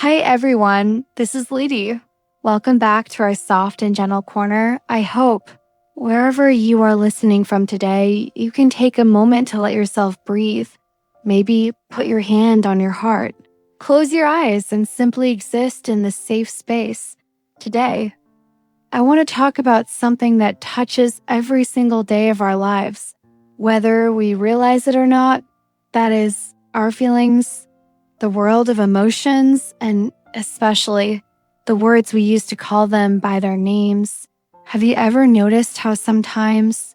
Hi everyone, this is Lety. Welcome back to our soft and gentle corner. I hope wherever you are listening from today, you can take a moment to let yourself breathe. Maybe put your hand on your heart. Close your eyes and simply exist in this safe space. Today, I want to talk about something that touches every single day of our lives, whether we realize it or not. That is our feelings, the world of emotions, and especially the words we use to call them by their names. Have you ever noticed how sometimes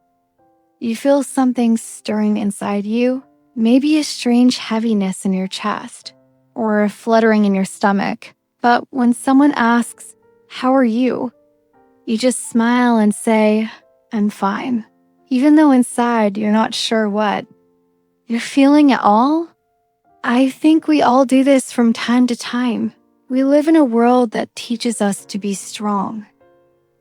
you feel something stirring inside you? Maybe a strange heaviness in your chest or a fluttering in your stomach. But when someone asks, "How are you?" you just smile and say, "I'm fine." Even though inside you're not sure what you're feeling at all. I think we all do this from time to time. We live in a world that teaches us to be strong,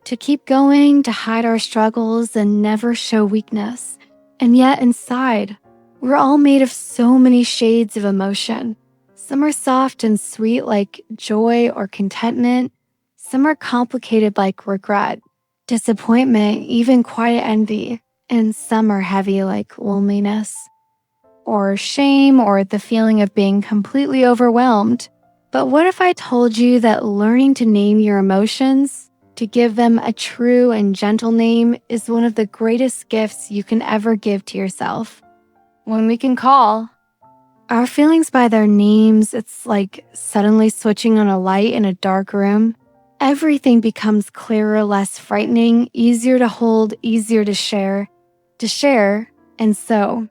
to keep going, to hide our struggles and never show weakness. And yet inside, we're all made of so many shades of emotion. Some are soft and sweet like joy or contentment. Some are complicated like regret, disappointment, even quiet envy. And some are heavy like loneliness, or shame, or the feeling of being completely overwhelmed. But what if I told you that learning to name your emotions, to give them a true and gentle name, is one of the greatest gifts you can ever give to yourself? When we can call our feelings by their names, it's like suddenly switching on a light in a dark room. Everything becomes clearer, less frightening, easier to hold, easier to share. And so,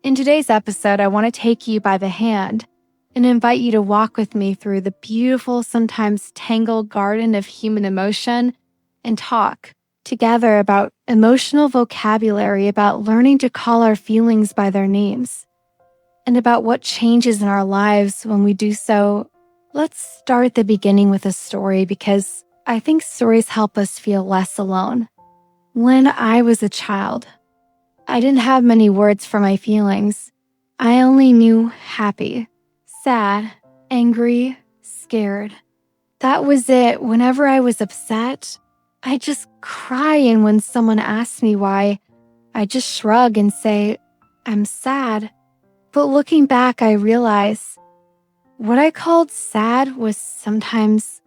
in today's episode, I want to take you by the hand and invite you to walk with me through the beautiful, sometimes tangled garden of human emotion and talk together about emotional vocabulary, about learning to call our feelings by their names, and about what changes in our lives when we do so. Let's start at the beginning with a story because I think stories help us feel less alone. When I was a child, I didn't have many words for my feelings. I only knew happy, sad, angry, scared. That was it. Whenever I was upset, I'd just cry, and when someone asked me why, I'd just shrug and say, "I'm sad." But looking back, I realized what I called sad was sometimes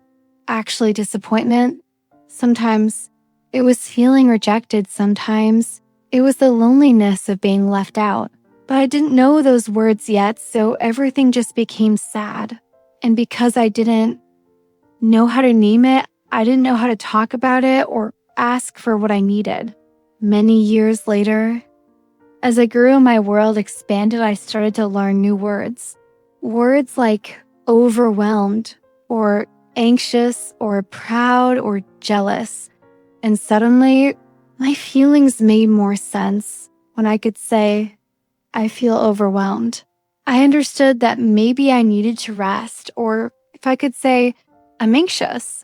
actually disappointment. Sometimes it was feeling rejected. Sometimes it was the loneliness of being left out. But I didn't know those words yet, so everything just became sad. And because I didn't know how to name it, I didn't know how to talk about it or ask for what I needed. Many years later, as I grew and my world expanded, I started to learn new words. Words like overwhelmed, or anxious, or proud, or jealous. And suddenly, my feelings made more sense when I could say, "I feel overwhelmed." I understood that maybe I needed to rest, or if I could say, "I'm anxious."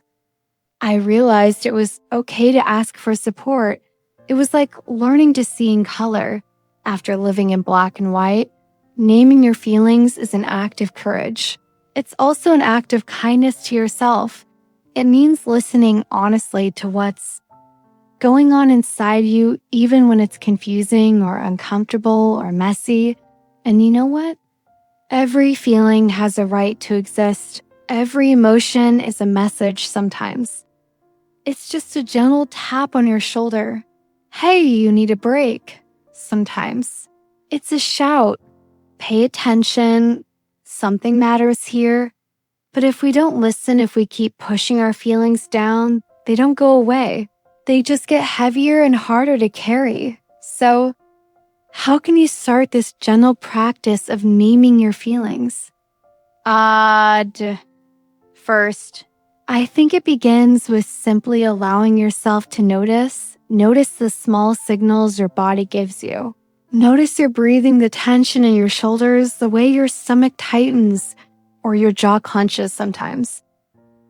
I realized it was okay to ask for support. It was like learning to see in color. After living in black and white, naming your feelings is an act of courage. It's also an act of kindness to yourself. It means listening honestly to what's going on inside you, even when it's confusing or uncomfortable or messy. And you know what? Every feeling has a right to exist. Every emotion is a message sometimes. It's just a gentle tap on your shoulder. "Hey, you need a break." Sometimes it's a shout. "Pay attention. Something matters here." But if we don't listen, if we keep pushing our feelings down, they don't go away. They just get heavier and harder to carry. So, how can you start this gentle practice of naming your feelings? First, I think it begins with simply allowing yourself to notice. Notice the small signals your body gives you. Notice your breathing, the tension in your shoulders, the way your stomach tightens or your jaw clenches sometimes.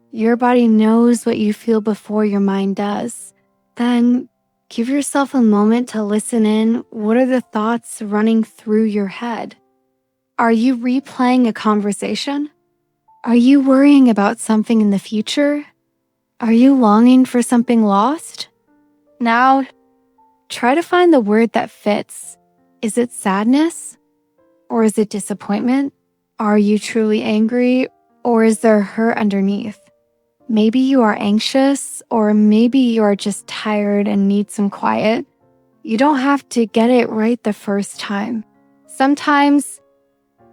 Your body knows what you feel before your mind does. Then give yourself a moment to listen in. What are the thoughts running through your head? Are you replaying a conversation? Are you worrying about something in the future? Are you longing for something lost? Now, try to find the word that fits. Is it sadness? Or is it disappointment? Are you truly angry? Or is there hurt underneath? Maybe you are anxious, or maybe you are just tired and need some quiet. You don't have to get it right the first time. Sometimes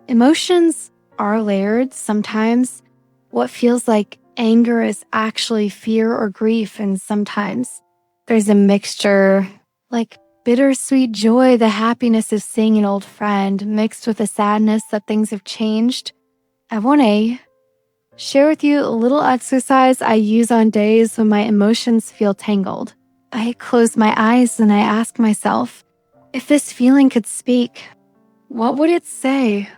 emotions are layered. Sometimes what feels like anger is actually fear or grief, and sometimes there's a mixture, like bittersweet joy, the happiness of seeing an old friend, mixed with the sadness that things have changed. I want to share with you a little exercise I use on days when my emotions feel tangled. I close my eyes and I ask myself, if this feeling could speak, what would it say?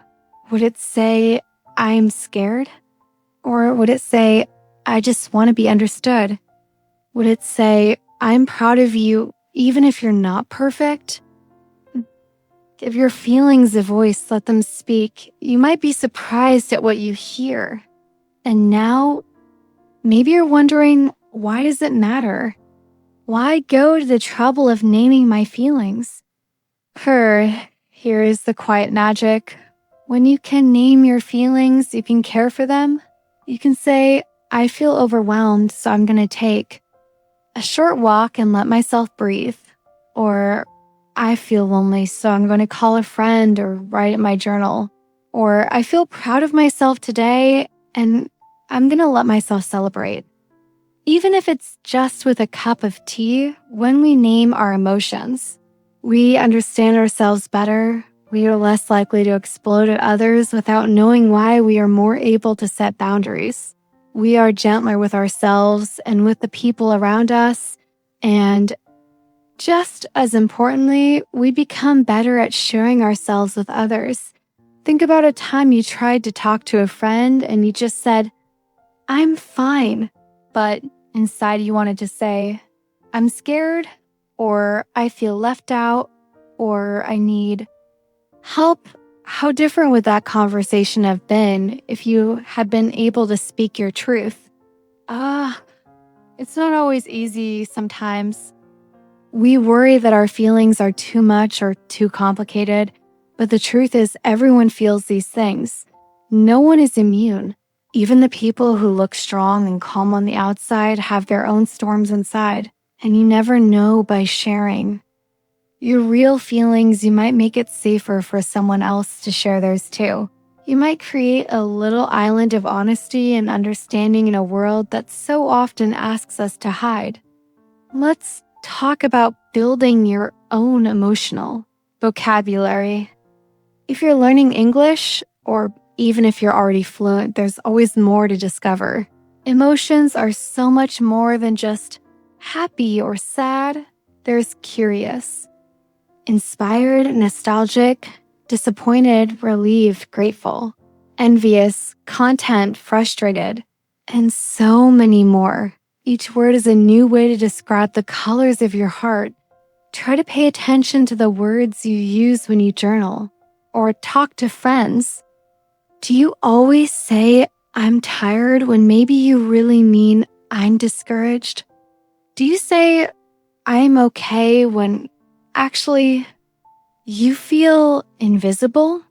Would it say, I'm scared? Or would it say, I just want to be understood? Would it say, I'm proud of you, even if you're not perfect? Give your feelings a voice, let them speak. You might be surprised at what you hear. And now, maybe you're wondering, why does it matter? Why go to the trouble of naming my feelings? Here is the quiet magic. When you can name your feelings, you can care for them. You can say, I feel overwhelmed, so I'm going to take a short walk and let myself breathe. Or, I feel lonely, so I'm going to call a friend or write in my journal. Or, I feel proud of myself today, and I'm going to let myself celebrate. Even if it's just with a cup of tea, when we name our emotions, we understand ourselves better. We are less likely to explode at others without knowing why. We are more able to set boundaries. We are gentler with ourselves and with the people around us. And just as importantly, we become better at sharing ourselves with others. Think about a time you tried to talk to a friend and you just said, I'm fine. But inside you wanted to say, I'm scared, or I feel left out, or I need help. How different would that conversation have been if you had been able to speak your truth? It's not always easy sometimes. We worry that our feelings are too much or too complicated, but the truth is everyone feels these things. No one is immune. Even the people who look strong and calm on the outside have their own storms inside, and you never know by sharing your real feelings. You might make it safer for someone else to share theirs too. You might create a little island of honesty and understanding in a world that so often asks us to hide. Let's talk about building your own emotional vocabulary. If you're learning English, or even if you're already fluent, there's always more to discover. Emotions are so much more than just happy or sad. There's curious, inspired, nostalgic, disappointed, relieved, grateful, envious, content, frustrated, and so many more. Each word is a new way to describe the colors of your heart. Try to pay attention to the words you use when you journal or talk to friends. Do you always say, I'm tired, when maybe you really mean, I'm discouraged? Do you say, I'm okay, when actually you feel invisible?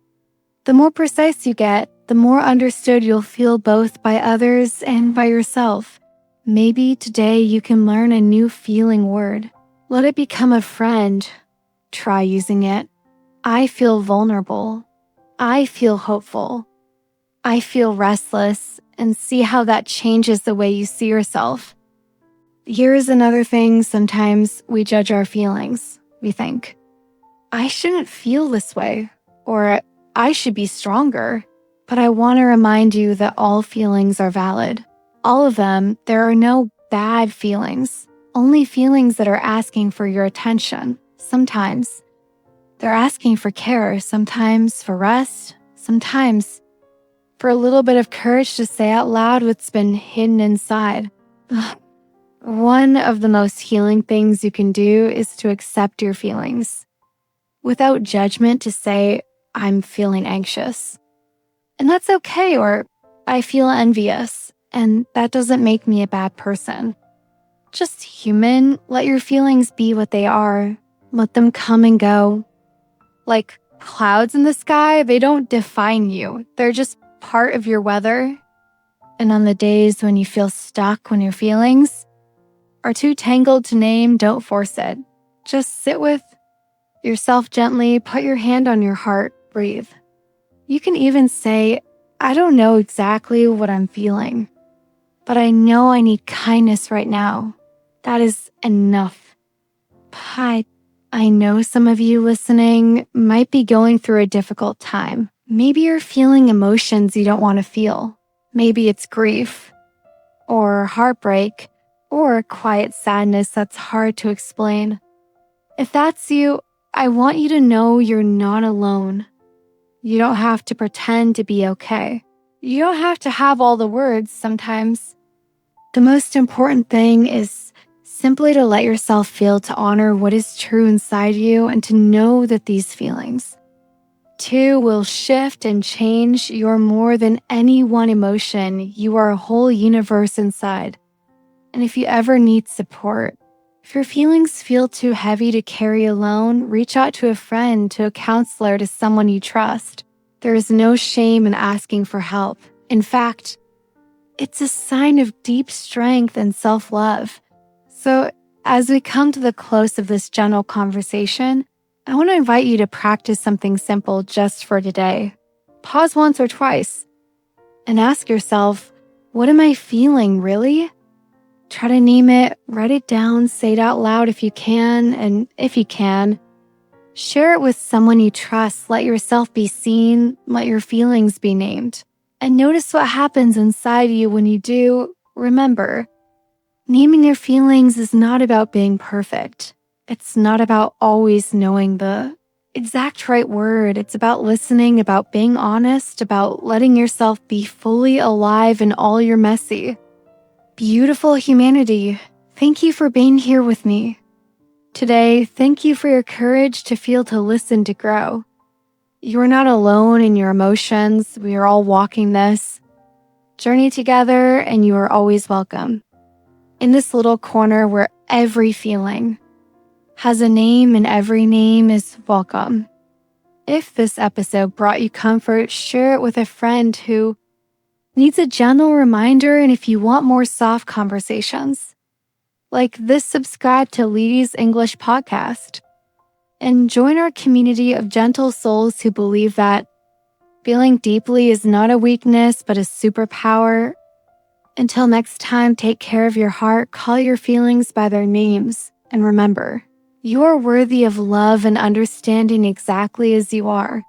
The more precise you get, the more understood you'll feel both by others and by yourself. Maybe today you can learn a new feeling word. Let it become a friend. Try using it. I feel vulnerable. I feel hopeful. I feel restless, and see how that changes the way you see yourself. Here's another thing. Sometimes we judge our feelings. We think, I shouldn't feel this way, or I should be stronger. But I want to remind you that all feelings are valid. All of them. There are no bad feelings, only feelings that are asking for your attention. Sometimes they're asking for care, sometimes for rest, sometimes for a little bit of courage to say out loud what's been hidden inside. One of the most healing things you can do is to accept your feelings without judgment, to say, I'm feeling anxious. And that's okay, or I feel envious, and that doesn't make me a bad person. Just human, let your feelings be what they are. Let them come and go. Like clouds in the sky, they don't define you. They're just part of your weather. And on the days when you feel stuck when your feelings are too tangled to name, don't force it. Just sit with yourself gently, put your hand on your heart, breathe. You can even say, I don't know exactly what I'm feeling, but I know I need kindness right now. That is enough. Hi, I know some of you listening might be going through a difficult time. Maybe you're feeling emotions you don't want to feel. Maybe it's grief, or heartbreak, or quiet sadness that's hard to explain. If that's you, I want you to know you're not alone. You don't have to pretend to be okay. You don't have to have all the words sometimes. The most important thing is simply to let yourself feel, to honor what is true inside you, and to know that these feelings, too, will shift and change. You're more than any one emotion. You are a whole universe inside. And if you ever need support, if your feelings feel too heavy to carry alone, reach out to a friend, to a counselor, to someone you trust. There is no shame in asking for help. In fact, it's a sign of deep strength and self-love. So, as we come to the close of this gentle conversation, I want to invite you to practice something simple just for today. Pause once or twice and ask yourself, what am I feeling really? Try to name it, write it down, say it out loud if you can, and if you can, share it with someone you trust. Let yourself be seen, let your feelings be named. And notice what happens inside you when you do. Remember, naming your feelings is not about being perfect. It's not about always knowing the exact right word. It's about listening, about being honest, about letting yourself be fully alive in all your messy, beautiful humanity. Thank you for being here with me today. Thank you for your courage to feel, to listen, to grow. You are not alone in your emotions. We are all walking this journey together, and you are always welcome in this little corner where every feeling has a name and every name is welcome. If this episode brought you comfort, share it with a friend who needs a gentle reminder. And if you want more soft conversations like this, subscribe to Lety's English podcast and join our community of gentle souls who believe that feeling deeply is not a weakness, but a superpower. Until next time, take care of your heart, call your feelings by their names, and remember, you are worthy of love and understanding exactly as you are.